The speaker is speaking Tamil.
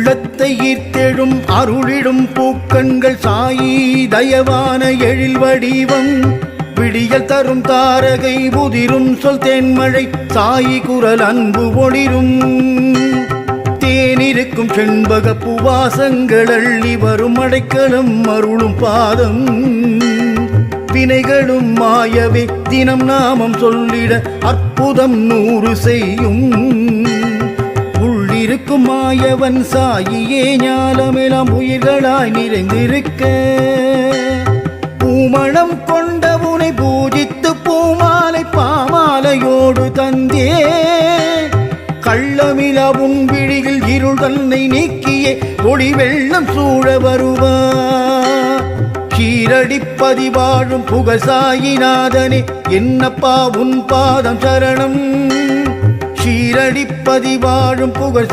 உள்ளத்தை ஈர்த்தெழும் அருளிடும் பூக்கண்கள் சாயி தயவான எழில் வடிவம் விடியல் தரும் தாரகை புதிரும் சொல் தேன்மழை சாயி குரல் அன்பு ஒளிரும் தேனிருக்கும் செண்பக பூவாசங்கள் அள்ளி வரும் அடைக்கலம் அருளும் பாதம் வினைகளும் மாயவே தினம் நாமம் சொல்லிட அற்புதம் 100 செய்யும் உள்ளிருக்கும் மாயவன் சாயியே ஞானமெல்லாம் உயிர்களாய் நிறைந்திருக்க பூமணம் கொண்ட உனை பூஜித்து பூமாலை பாமாலையோடு தந்தே கள்ளமிலவும் விழியில் இருள் தன்னை நீக்கியே ஒளி வெள்ளம் சூழ வருவா கீரடிப்பதி வாழும் புகசாயிநாதனே என்னப்பா உன் பாதம் சரணம் ஷீரடிப்பதி வாழும் புகழ்